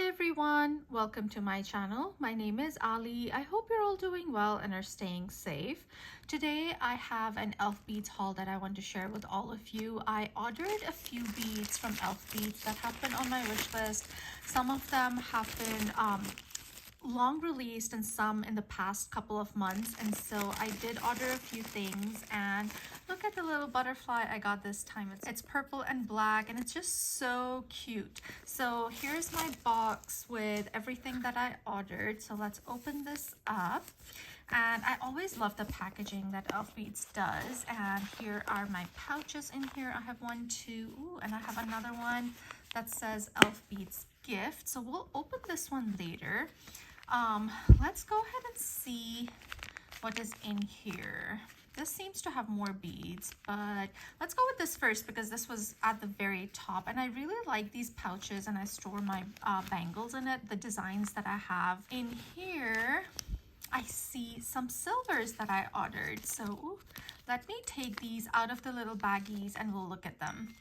Hi everyone, welcome to my channel. My name is Ali. I hope you're all doing well and are staying safe. Today I have an ElfBeads haul that I want to share with all of you. I ordered a few beads from ElfBeads that have been on my wish list. Some of them have been long released and some in the past couple of months, and so I did order a few things. And look at the little butterfly I got this time. It's purple and black and it's just so cute. So here's my box with everything that I ordered. So let's open this up. And I always love the packaging that ElfBeads does. And here are my pouches in here. I have one, two, ooh, and I have another one that says ElfBeads gift. So we'll open this one later. Let's go ahead and see what is in here. This seems to have more beads, but let's go with this first because this was at the very top, and I really like these pouches, and I store my bangles in it. The designs that I have in here, I see some silvers that I ordered. So ooh, let me take these out of the little baggies and we'll look at them.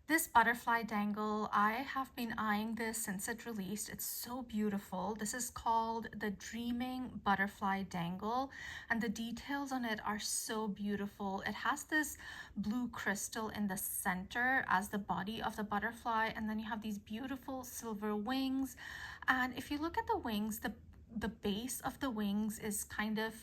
This butterfly dangle, I have been eyeing this since it released. It's so beautiful. This is called the Dreaming Butterfly Dangle, and the details on it are so beautiful. It has this blue crystal in the center as the body of the butterfly, and then you have these beautiful silver wings. And if you look at the wings, the base of the wings is kind of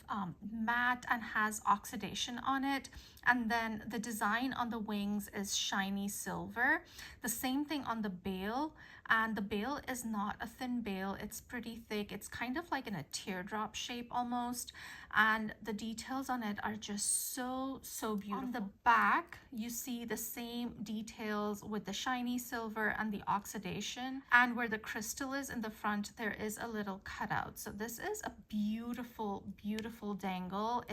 matte and has oxidation on it, and then the design on the wings is shiny silver. The same thing on the bail, and the bail is not a thin bail, it's pretty thick. It's kind of like in a teardrop shape almost, and the details on it are just so beautiful. On the back you see the same details with the shiny silver and the oxidation, and where the crystal is in the front there is a little cutout. So this is a beautiful dangle.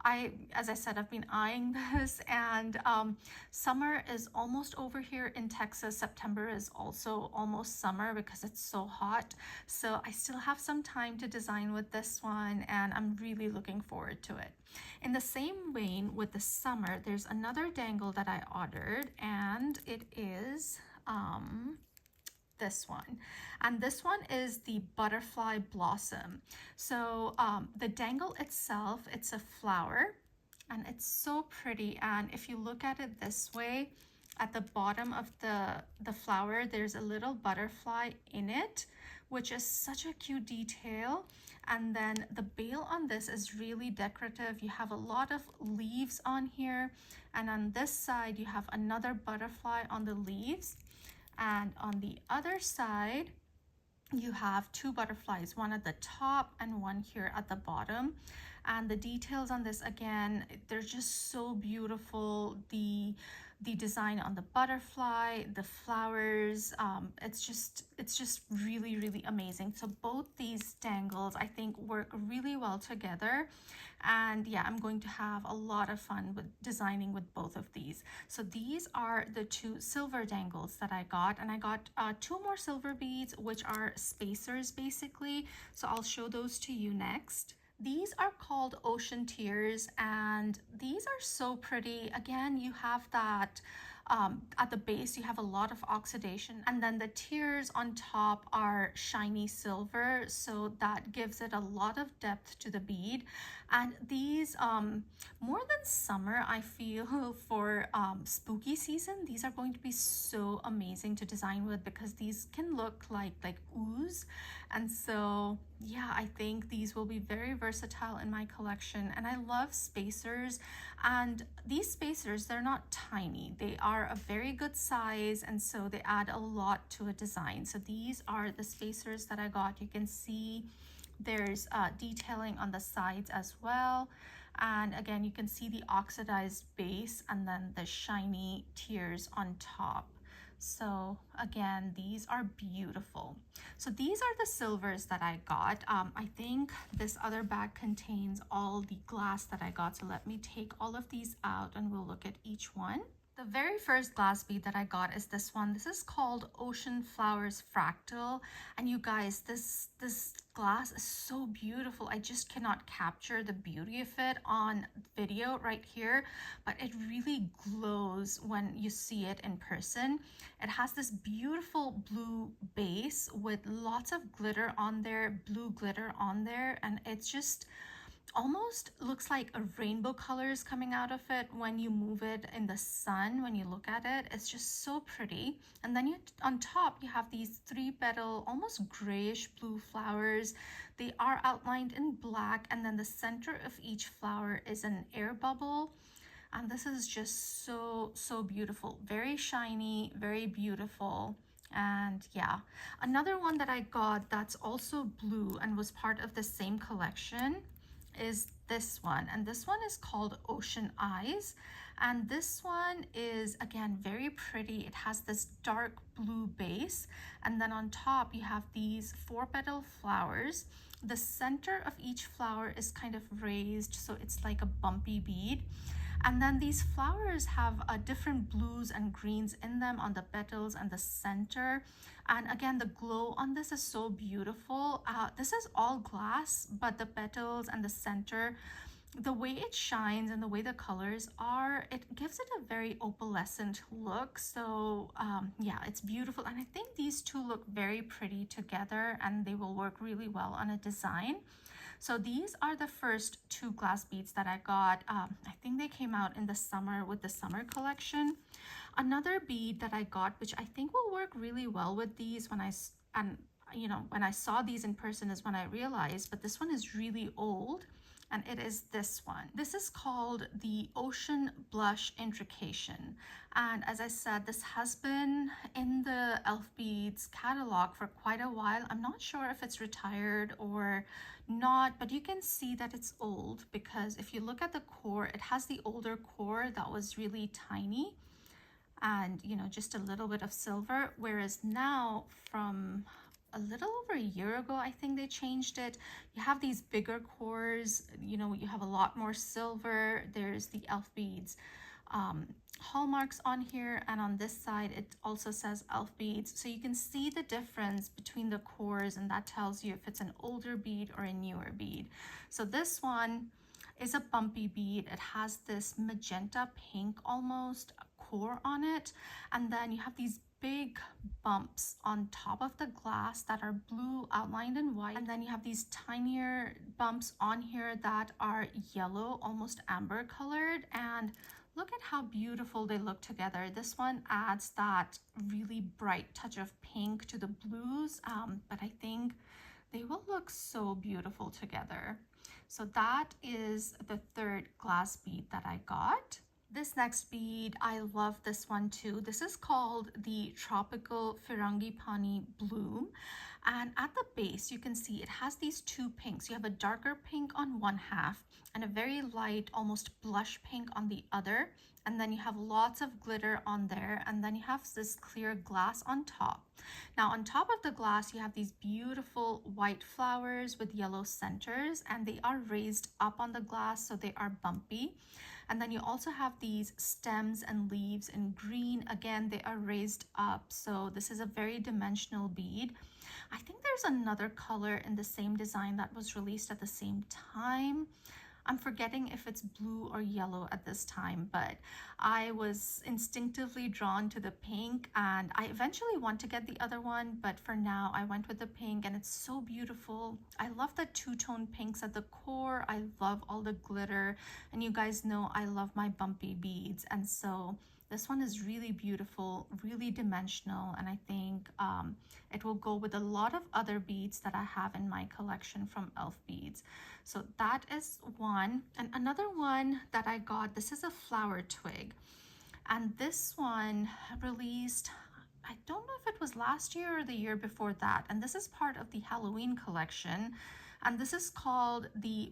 As I said, I've been eyeing this, and summer is almost over here in Texas. September is also almost summer because it's so hot. So I still have some time to design with this one, and I'm really looking forward to it. In the same vein with the summer, there's another dangle that I ordered, and it is this one, and this one is the butterfly blossom. So the dangle itself, it's a flower, and it's so pretty. And if you look at it this way, at the bottom of the flower there's a little butterfly in it, which is such a cute detail. And then the bail on this is really decorative. You have a lot of leaves on here, and on this side you have another butterfly on the leaves. And on the other side, you have two butterflies, one at the top and one here at the bottom. And the details on this, again, they're just so beautiful. The design on the butterfly, the flowers, it's just really amazing. So both these dangles I think work really well together, and yeah, I'm going to have a lot of fun with designing with both of these. So these are the two silver dangles that I got, and I got two more silver beads, which are spacers basically. So I'll show those to you next. These are called Ocean Tears, and these are so pretty. Again, you have that at the base you have a lot of oxidation, and then the tears on top are shiny silver, so that gives it a lot of depth to the bead. And these more than summer, I feel, for spooky season, these are going to be so amazing to design with because these can look like ooze. And so yeah, I think these will be very versatile in my collection. And I love spacers, and these spacers, they're not tiny, they are a very good size, and so they add a lot to a design. So these are the spacers that I got. You can see there's detailing on the sides as well, and again you can see the oxidized base and then the shiny tears on top. So again, these are beautiful. So these are the silvers that I got. I think this other bag contains all the glass that I got, so let me take all of these out and we'll look at each one. The very first glass bead that I got is this one. This is called Ocean Flowers Fractal. And you guys, this glass is so beautiful. I just cannot capture the beauty of it on video right here, but it really glows when you see it in person. It has this beautiful blue base with lots of glitter on there, blue glitter on there, and it's just almost looks like a rainbow colors coming out of it when you move it in the sun. When you look at it, it's just so pretty. And then you on top you have these 3 petal almost grayish blue flowers. They are outlined in black, and then the center of each flower is an air bubble. And this is just so beautiful, very shiny, very beautiful. And yeah, another one that I got that's also blue and was part of the same collection is this one, and this one is called Ocean Eyes. And this one is again very pretty. It has this dark blue base, and then on top you have these 4 petal flowers. The center of each flower is kind of raised, so it's like a bumpy bead. And then these flowers have different blues and greens in them on the petals and the center. And again, the glow on this is so beautiful. This is all glass, but the petals and the center, the way it shines and the way the colors are, it gives it a very opalescent look. So yeah, it's beautiful. And I think these two look very pretty together, and they will work really well on a design. So these are the first 2 glass beads that I got. I think they came out in the summer with the summer collection. Another bead that I got, which I think will work really well with these when when I saw these in person is when I realized, but this one is really old, and it is this one. This is called the Ocean Blush Intrication. And as I said, this has been in the ElfBeads catalog for quite a while. I'm not sure if it's retired or not, but you can see that it's old because if you look at the core, it has the older core that was really tiny and just a little bit of silver, whereas now from a little over a year ago, I think they changed it. You have these bigger cores, you have a lot more silver. There's the ElfBeads hallmarks on here, and on this side it also says ElfBeads, so you can see the difference between the cores, and that tells you if it's an older bead or a newer bead. So this one is a bumpy bead. It has this magenta pink almost core on it, and then you have these big bumps on top of the glass that are blue outlined in white, and then you have these tinier bumps on here that are yellow, almost amber colored. And look at how beautiful they look together. This one adds that really bright touch of pink to the blues, but I think they will look so beautiful together. So that is the 3rd glass bead that I got. This next bead, I love this one too. This is called the Tropical Firangipani Bloom. And at the base, you can see it has these 2 pinks. You have a darker pink on one half and a very light, almost blush pink on the other. And then you have lots of glitter on there. And then you have this clear glass on top. Now, on top of the glass, you have these beautiful white flowers with yellow centers, and they are raised up on the glass, so they are bumpy. And then you also have these stems and leaves in green. Again, they are raised up, so this is a very dimensional bead. I think there's another color in the same design that was released at the same time. I'm forgetting if it's blue or yellow at this time, but I was instinctively drawn to the pink, and I eventually want to get the other one, but for now I went with the pink, and it's so beautiful. I love the 2-tone pinks at the core. I love all the glitter, and you guys know I love my bumpy beads, and so this one is really beautiful, really dimensional, and I think it will go with a lot of other beads that I have in my collection from ElfBeads. So that is one. And another one that I got, this is a flower twig. And this one released, I don't know if it was last year or the year before that. And this is part of the Halloween collection. And this is called the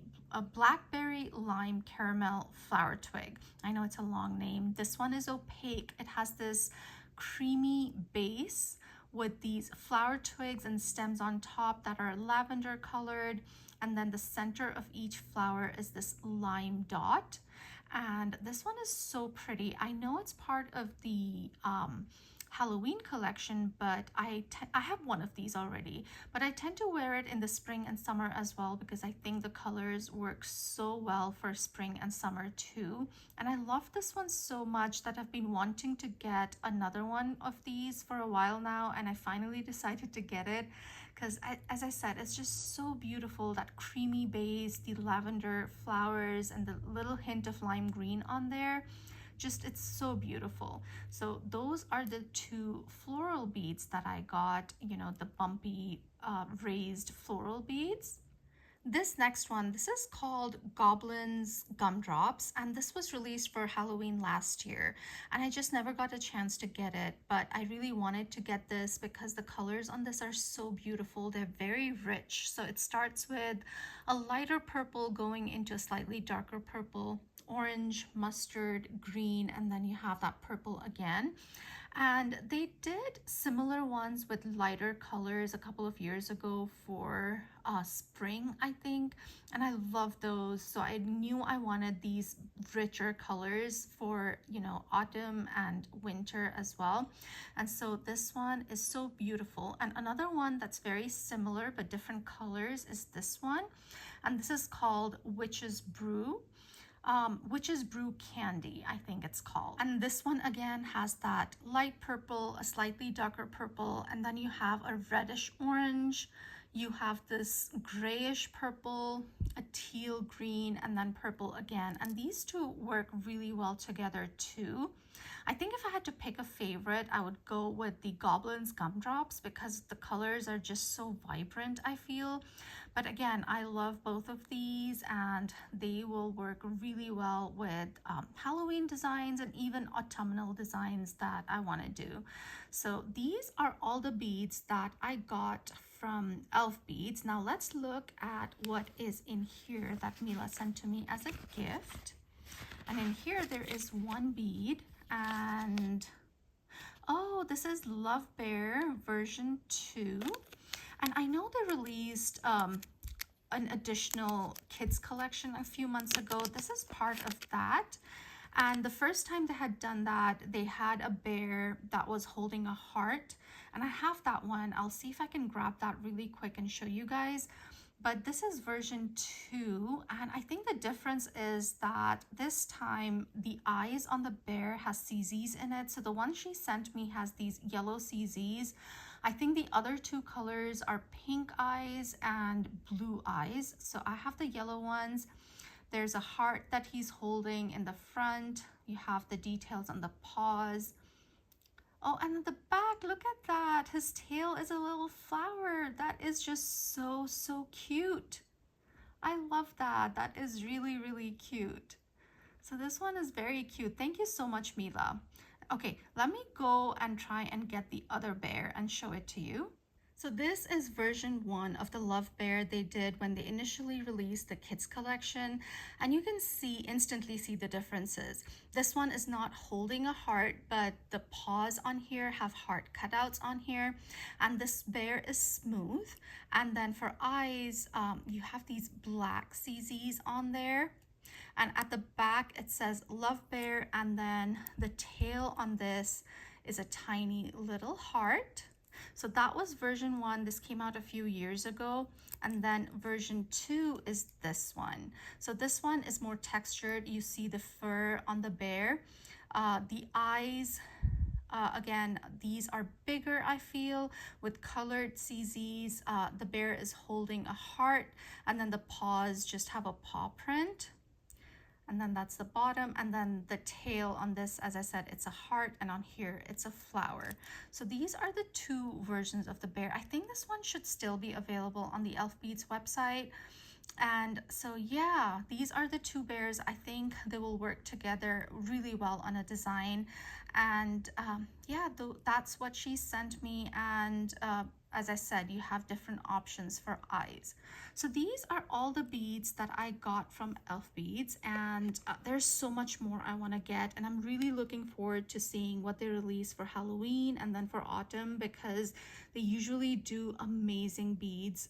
Blackberry Lime Caramel Flower Twig. I know it's a long name. This one is opaque. It has this creamy base with these flower twigs and stems on top that are lavender colored. And then the center of each flower is this lime dot. And this one is so pretty. I know it's part of the Halloween collection, but I have one of these already, but I tend to wear it in the spring and summer as well because I think the colors work so well for spring and summer too. And I love this one so much that I've been wanting to get another one of these for a while now, and I finally decided to get it because, as I said, it's just so beautiful. That creamy base, the lavender flowers, and the little hint of lime green on there. Just, it's so beautiful. So those are the two floral beads that I got, you know, the bumpy raised floral beads. This next one, this is called Goblin's Gumdrops, and this was released for Halloween last year, and I just never got a chance to get it, but I really wanted to get this because the colors on this are so beautiful. They're very rich. So it starts with a lighter purple going into a slightly darker purple, orange, mustard, green, and then you have that purple again. And they did similar ones with lighter colors a couple of years ago for spring, I think, and I love those. So I knew I wanted these richer colors for, you know, autumn and winter as well. And so this one is so beautiful. And another one that's very similar but different colors is this one, and this is called Witch's Brew. Witch's Brew Candy, I think it's called. And this one again has that light purple, a slightly darker purple, and then you have a reddish orange, you have this grayish purple, a teal green, and then purple again. And these two work really well together too. I think if I had to pick a favorite, I would go with the Goblin's Gumdrops because the colors are just so vibrant, I feel. But again, I love both of these and they will work really well with Halloween designs and even autumnal designs that I want to do. So these are all the beads that I got from ElfBeads. Now let's look at what is in here that Mila sent to me as a gift. And in here there is one bead, and oh, this is Love Bear version 2. And I know they released an additional kids collection a few months ago. This is part of that. And the first time they had done that, they had a bear that was holding a heart. And I have that one. I'll see if I can grab that really quick and show you guys. But this is version 2, and I think the difference is that this time the eyes on the bear has CZs in it. So the one she sent me has these yellow CZs. I think the other two colors are pink eyes and blue eyes. So I have the yellow ones. There's a heart that he's holding in the front. You have the details on the paws. Oh, and the back, look at that. His tail is a little flower. That is just so, so cute. I love that. That is really, really cute. So this one is very cute. Thank you so much, Mila. Okay, let me go and try and get the other bear and show it to you. So this is version 1 of the Love Bear they did when they initially released the kids collection, and you can instantly see the differences. This one is not holding a heart, but the paws on here have heart cutouts on here, and this bear is smooth. And then for eyes, you have these black CZs on there. And at the back it says Love Bear, and then the tail on this is a tiny little heart. So that was version 1. This came out a few years ago. And then version 2 is this one. So this one is more textured. You see the fur on the bear. The eyes, again, these are bigger, I feel, with colored CZs. The bear is holding a heart, and then the paws just have a paw print. And then that's the bottom, and then the tail on this, as I said, it's a heart, and on here it's a flower. So these are the two versions of the bear. I think this one should still be available on the ElfBeads website. And so yeah, these are the two bears. I think they will work together really well on a design. And yeah, that's what she sent me. And as I said, you have different options for eyes. So these are all the beads that I got from ElfBeads, and there's so much more I want to get, and I'm really looking forward to seeing what they release for Halloween and then for autumn, because they usually do amazing beads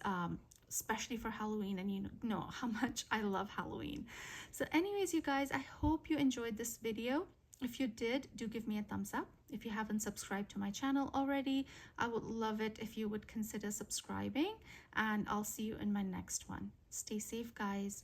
especially for Halloween, and you know how much I love Halloween. So anyways, you guys, I hope you enjoyed this video. If you did, do give me a thumbs up. If you haven't subscribed to my channel already, I would love it if you would consider subscribing, and I'll see you in my next one. Stay safe, guys.